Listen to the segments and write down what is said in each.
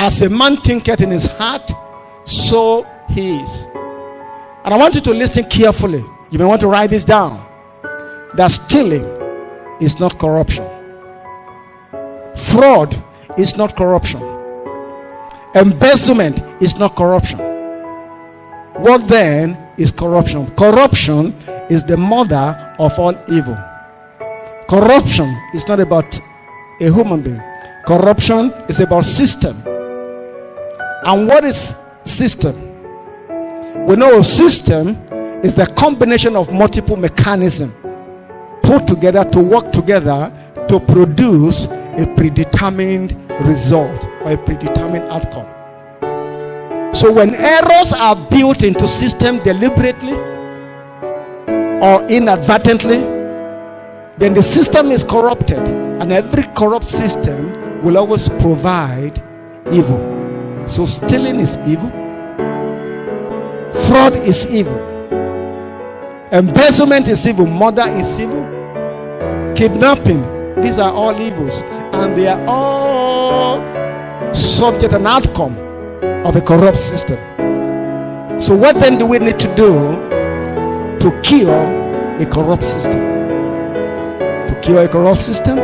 As a man thinketh in his heart, so he is. And I want you to listen carefully. You may want to write this down. That stealing is not corruption. Fraud is not corruption. Embezzlement is not corruption. What then is corruption? Corruption is the mother of all evil. Corruption is not about a human being. Corruption is about system. And what is system? We know a system is the combination of multiple mechanisms put together to work together to produce a predetermined result or a predetermined outcome. So when errors are built into system deliberately or inadvertently, then the system is corrupted, and every corrupt system will always provide evil. So stealing is evil, fraud is evil, embezzlement is evil, murder is evil, kidnapping, these are all evils, and they are all subject and outcome of a corrupt system. So what then do we need to do to cure a corrupt system? To cure a corrupt system,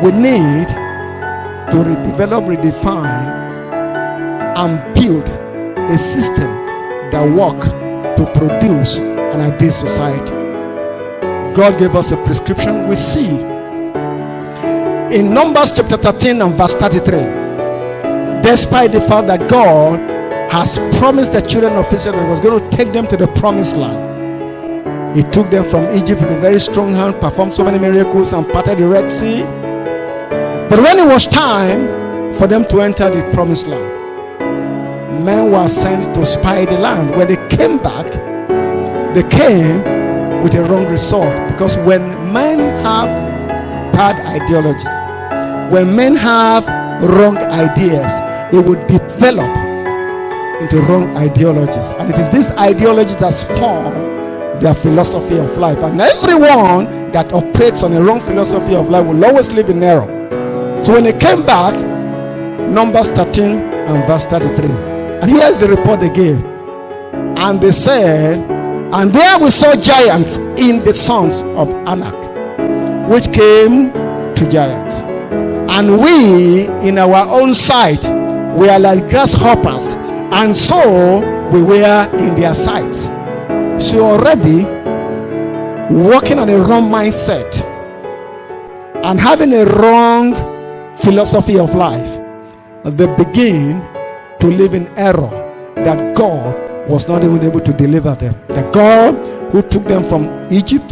we need to redevelop, redefine, and build a system that works to produce an ideal society. God gave us a prescription. We see in Numbers chapter 13 and verse 33. Despite the fact that God has promised the children of Israel that he was going to take them to the promised land. He took them from Egypt with a very strong hand, performed so many miracles, and parted the Red Sea. But when it was time for them to enter the promised land, men were sent to spy the land. When they came back, they came with a wrong result. Because when men have bad ideologies, when men have wrong ideas, it would develop into wrong ideologies, and it is these ideologies that form their philosophy of life. And everyone that operates on a wrong philosophy of life will always live in error. So when they came back, Numbers 13 and verse 33, and here's the report they gave. And they said, and there we saw giants in the sons of Anak, which came to giants, and we in our own sight were like grasshoppers, and so we were in their sight. So already working on a wrong mindset and having a wrong philosophy of life, they begin to live in error that God was not even able to deliver them. The God who took them from Egypt,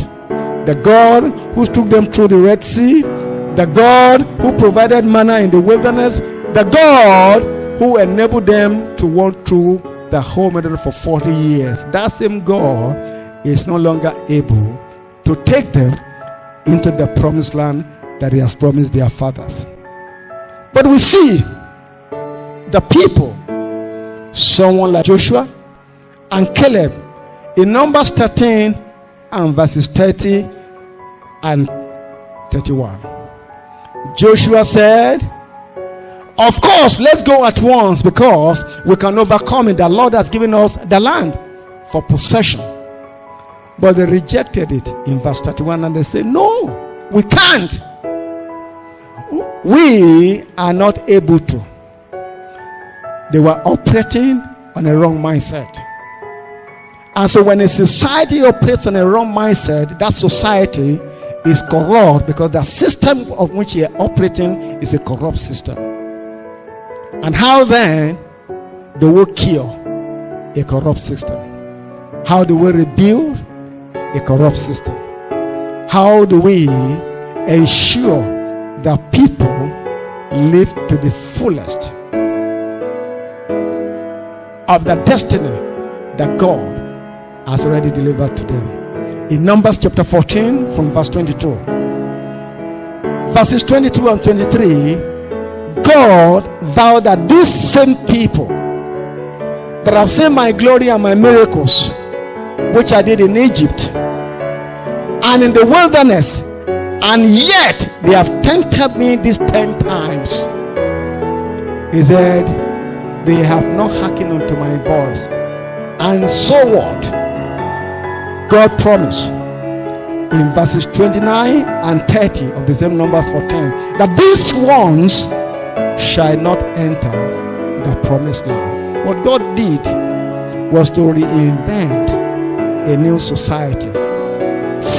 the God who took them through the Red Sea, the God who provided manna in the wilderness, the God who enabled them to walk through the whole Middle for 40 years. That same God is no longer able to take them into the promised land that he has promised their fathers. But we see the people, someone like Joshua and Caleb, in Numbers 13 and verses 30 and 31. Joshua said, of course, let's go at once, because we can overcome it. The Lord has given us the land for possession. But they rejected it in verse 31, and they said, no, we can't. We are not able to. They were operating on a wrong mindset. And so when a society operates on a wrong mindset, that society is corrupt, because the system of which you are operating is a corrupt system. And how then do we cure a corrupt system? How do we rebuild a corrupt system? How do we ensure that people live to the fullest of the destiny that God has already delivered to them? In Numbers chapter 14 from verse 22, verses 22 and 23, God vowed that these same people that have seen my glory and my miracles, which I did in Egypt and in the wilderness, and yet they have tempted me these 10 times. He said, they have not hearkened unto my voice. And so what? God promised in verses 29 and 30 of the same Numbers 14 that these ones shall not enter the promised land. What God did was to reinvent a new society.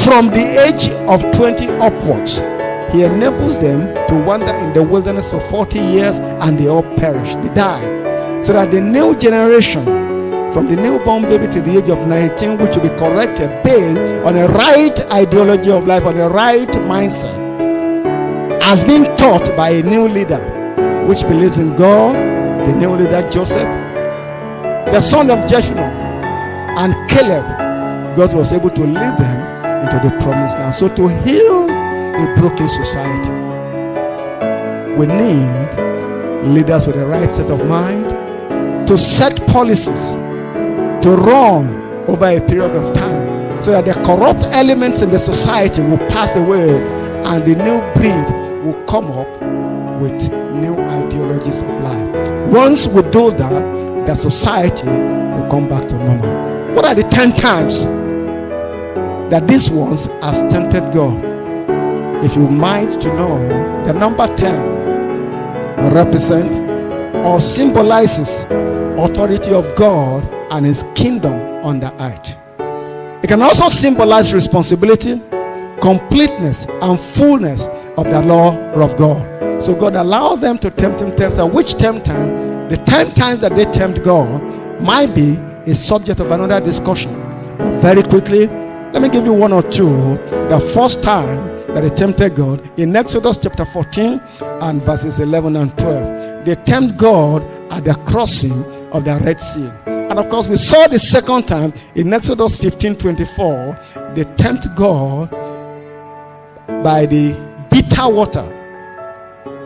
From the age of 20 upwards, he enables them to wander in the wilderness for 40 years, and they all perish, they die. So that the new generation, from the newborn baby to the age of 19, which will be corrected based on a right ideology of life, on a right mindset, has been taught by a new leader which believes in God, the new leader Joseph, the son of Jeshurun, and Caleb. God was able to lead them into the promised land. So to heal a broken society, we need leaders with the right set of mind to set policies to run over a period of time, so that the corrupt elements in the society will pass away and the new breed will come up with new ideologies of life. Once we do that, the society will come back to normal. What are the 10 times that these ones has tempted God? If you mind to know, the number 10 represents or symbolizes authority of God and his kingdom on the earth. It can also symbolize responsibility, completeness, and fullness of the law of God. So God allowed them to tempt him. Which 10 times? The 10 times that they tempt God might be a subject of another discussion. But very quickly, let me give you one or two. The first time that they tempted God in Exodus chapter 14 and verses 11 and 12. They tempt God at the crossing of the Red Sea. And of course, we saw the second time in Exodus 15:24. They tempt God by the bitter water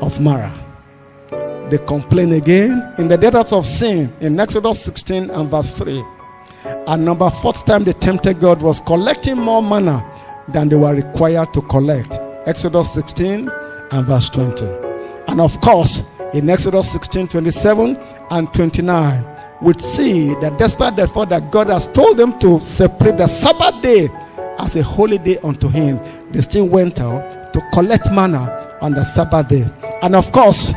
of Marah. They complain again in the debtors of sin in Exodus 16 and verse 3. And number 4th time they tempted God was collecting more manna than they were required to collect. Exodus 16 and verse 20. And of course, in Exodus 16:27 and 29, we see that despite the fact that God has told them to separate the Sabbath day as a holy day unto him, they still went out to collect manna on the Sabbath day. And of course,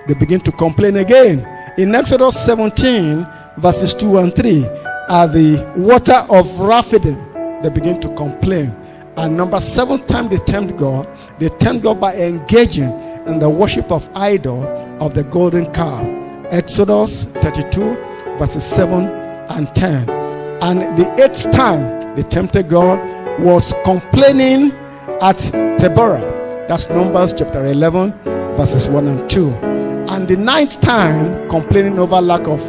they begin to complain again. In Exodus 17 verses 2 and 3, at the water of Rephidim, they begin to complain. And number 7 time they tempt God. They tempt God by engaging in the worship of idol of the golden calf. Exodus 32 verses 7 and 10. And the 8th time they tempted God was complaining at Deborah. That's Numbers chapter 11 verses 1 and 2. And the 9th time complaining over lack of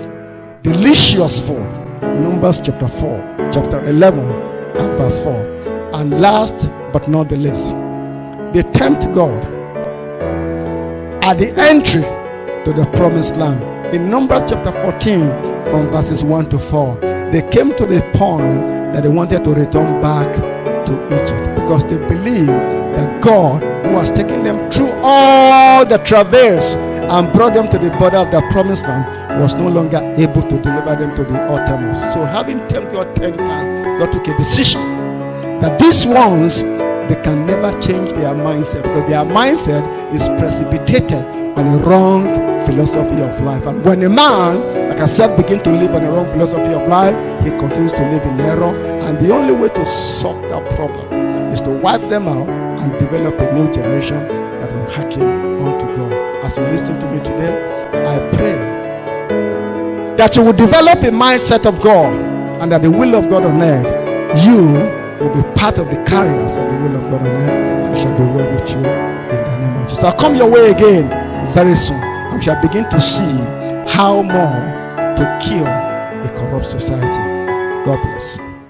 delicious food. Numbers chapter 4, chapter 11 and verse 4. And last but not the least, they tempt God at the entry to the promised land. In Numbers chapter 14 from verses 1 to 4, they came to the point that they wanted to return back to Egypt, because they believed that God, who has taken them through all the travails and brought them to the border of the promised land, was no longer able to deliver them to the uttermost. So having tempted God 10 times, God took a decision that these ones, they can never change their mindset, because their mindset is precipitated on a wrong philosophy of life. And when a man, like I said, begins to live on a wrong philosophy of life, he continues to live in error. And the only way to solve that problem is to wipe them out and develop a new generation that will hearken unto God. As you listen to me today, I pray that you will develop a mindset of God, and that the will of God on earth, you will be part of the carriers of the will of God on earth, and it shall be well with you in the name of Jesus. I'll come your way again very soon, and we shall begin to see how more to kill a corrupt society. God bless.